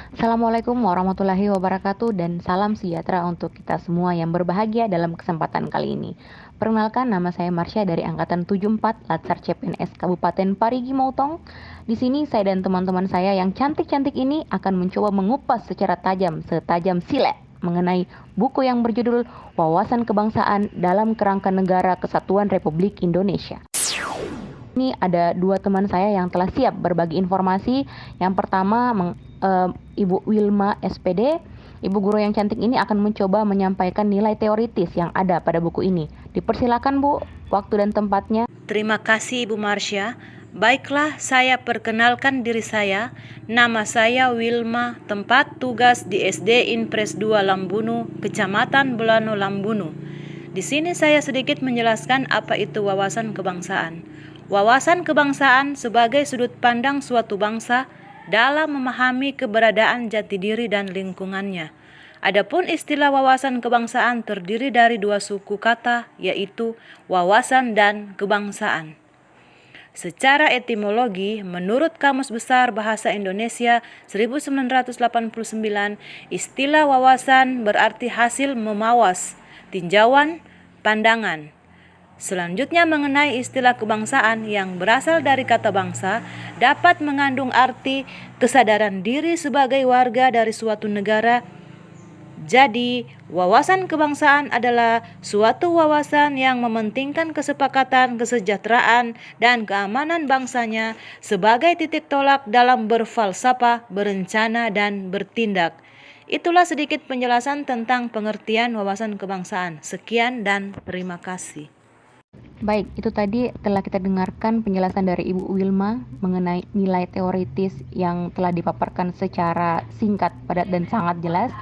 Assalamualaikum warahmatullahi wabarakatuh dan salam sejahtera untuk kita semua yang berbahagia dalam kesempatan kali ini. Perkenalkan, nama saya Marsha dari angkatan 74 Latsar CPNS Kabupaten Parigi Motong. Di sini saya dan teman-teman saya yang cantik-cantik ini akan mencoba mengupas secara tajam, setajam silet mengenai buku yang berjudul Wawasan Kebangsaan dalam Kerangka Negara Kesatuan Republik Indonesia. Ini ada dua teman saya yang telah siap berbagi informasi. Yang pertama Ibu Wilma SPD. Ibu guru yang cantik ini akan mencoba menyampaikan nilai teoritis yang ada pada buku ini. Dipersilakan Bu, waktu dan tempatnya. Terima kasih Ibu Marsha. Baiklah, saya perkenalkan diri saya. Nama saya Wilma, tempat tugas di SD Inpres 2 Lambunu, Kecamatan Bolano Lambunu. Di sini saya sedikit menjelaskan apa itu wawasan kebangsaan. Wawasan kebangsaan sebagai sudut pandang suatu bangsa dalam memahami keberadaan jati diri dan lingkungannya. Adapun istilah wawasan kebangsaan terdiri dari dua suku kata, yaitu wawasan dan kebangsaan. Secara etimologi, menurut Kamus Besar Bahasa Indonesia 1989, istilah wawasan berarti hasil memawas, tinjauan, pandangan. Selanjutnya mengenai istilah kebangsaan yang berasal dari kata bangsa dapat mengandung arti kesadaran diri sebagai warga dari suatu negara. Jadi, wawasan kebangsaan adalah suatu wawasan yang mementingkan kesepakatan, kesejahteraan, dan keamanan bangsanya sebagai titik tolak dalam berfalsafah, berencana, dan bertindak. Itulah sedikit penjelasan tentang pengertian wawasan kebangsaan. Sekian dan terima kasih. Baik, itu tadi telah kita dengarkan penjelasan dari Ibu Wilma mengenai nilai teoritis yang telah dipaparkan secara singkat, padat, dan sangat jelas.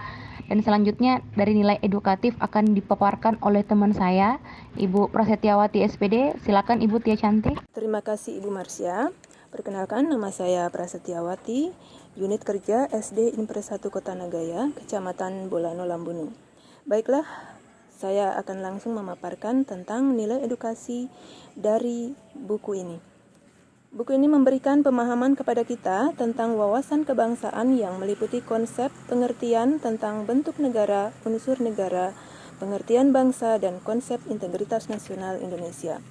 Dan selanjutnya dari nilai edukatif akan dipaparkan oleh teman saya, Ibu Prasetyawati SPD. Silakan Ibu Tia Cantik. Terima kasih Ibu Marsha. Perkenalkan, nama saya Prasetyawati, unit kerja SD Inpres 1 Kota Nagaya, Kecamatan Bolano Lambunu. Baiklah, saya akan langsung memaparkan tentang nilai edukasi dari buku ini. Buku ini memberikan pemahaman kepada kita tentang wawasan kebangsaan yang meliputi konsep pengertian tentang bentuk negara, unsur negara, pengertian bangsa, dan konsep integritas nasional Indonesia.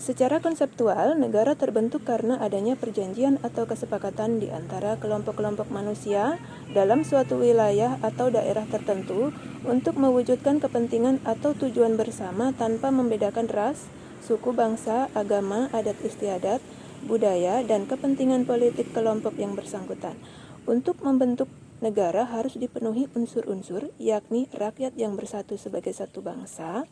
Secara konseptual, negara terbentuk karena adanya perjanjian atau kesepakatan di antara kelompok-kelompok manusia dalam suatu wilayah atau daerah tertentu untuk mewujudkan kepentingan atau tujuan bersama tanpa membedakan ras, suku, bangsa, agama, adat istiadat, budaya, dan kepentingan politik kelompok yang bersangkutan. Untuk membentuk negara harus dipenuhi unsur-unsur, yakni rakyat yang bersatu sebagai satu bangsa,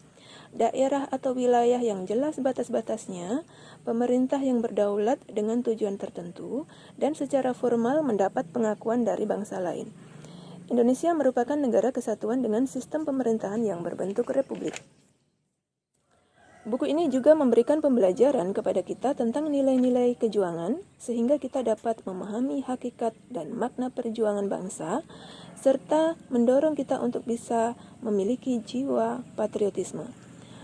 daerah atau wilayah yang jelas batas-batasnya, pemerintah yang berdaulat dengan tujuan tertentu, dan secara formal mendapat pengakuan dari bangsa lain. Indonesia merupakan negara kesatuan dengan sistem pemerintahan yang berbentuk republik. Buku ini juga memberikan pembelajaran kepada kita tentang nilai-nilai kejuangan, sehingga kita dapat memahami hakikat dan makna perjuangan bangsa, serta mendorong kita untuk bisa memiliki jiwa patriotisme.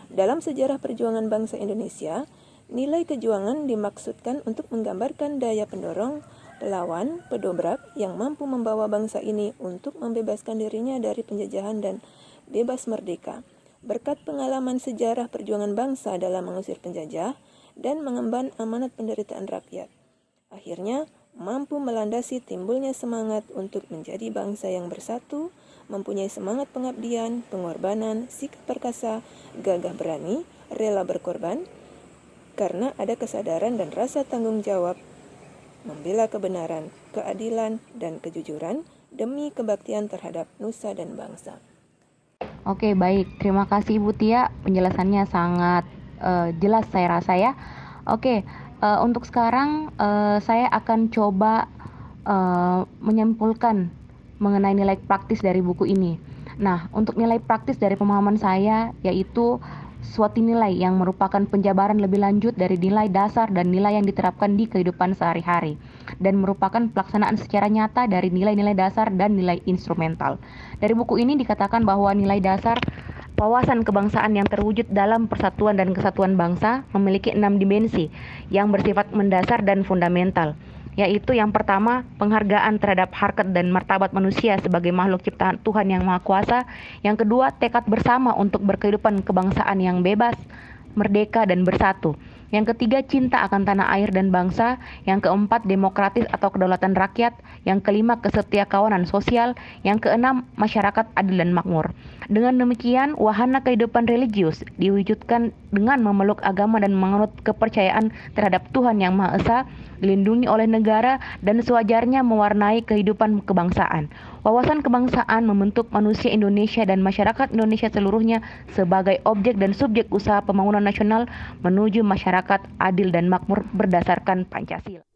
Dalam sejarah perjuangan bangsa Indonesia, nilai kejuangan dimaksudkan untuk menggambarkan daya pendorong, pelawan, pedobrak yang mampu membawa bangsa ini untuk membebaskan dirinya dari penjajahan dan bebas merdeka. Berkat pengalaman sejarah perjuangan bangsa dalam mengusir penjajah dan mengemban amanat penderitaan rakyat, akhirnya mampu melandasi timbulnya semangat untuk menjadi bangsa yang bersatu, mempunyai semangat pengabdian, pengorbanan, sikap perkasa, gagah berani, rela berkorban, karena ada kesadaran dan rasa tanggung jawab membela kebenaran, keadilan, dan kejujuran demi kebaktian terhadap nusa dan bangsa. Oke, baik. Terima kasih Ibu Tia. Penjelasannya sangat jelas saya rasa ya. Oke, untuk sekarang saya akan coba menyimpulkan mengenai nilai praktis dari buku ini. Nah, untuk nilai praktis dari pemahaman saya yaitu suatu nilai yang merupakan penjabaran lebih lanjut dari nilai dasar dan nilai yang diterapkan di kehidupan sehari-hari dan merupakan pelaksanaan secara nyata dari nilai-nilai dasar dan nilai instrumental. Dari buku ini dikatakan bahwa nilai dasar wawasan kebangsaan yang terwujud dalam persatuan dan kesatuan bangsa memiliki 6 dimensi yang bersifat mendasar dan fundamental. yaitu yang pertama, penghargaan terhadap harkat dan martabat manusia sebagai makhluk ciptaan Tuhan yang Maha Kuasa. Yang kedua, tekad bersama untuk berkehidupan kebangsaan yang bebas, merdeka, dan bersatu. Yang ketiga, cinta akan tanah air dan bangsa. Yang keempat, demokratis atau kedaulatan rakyat. Yang kelima, kesetiakawanan sosial. Yang keenam, masyarakat adil dan makmur. Dengan demikian, wahana kehidupan religius diwujudkan dengan memeluk agama dan menganut kepercayaan terhadap Tuhan Yang Maha Esa, dilindungi oleh negara, dan sewajarnya mewarnai kehidupan kebangsaan. Wawasan kebangsaan membentuk manusia Indonesia dan masyarakat Indonesia seluruhnya sebagai objek dan subjek usaha pembangunan nasional menuju masyarakat adil dan makmur berdasarkan Pancasila.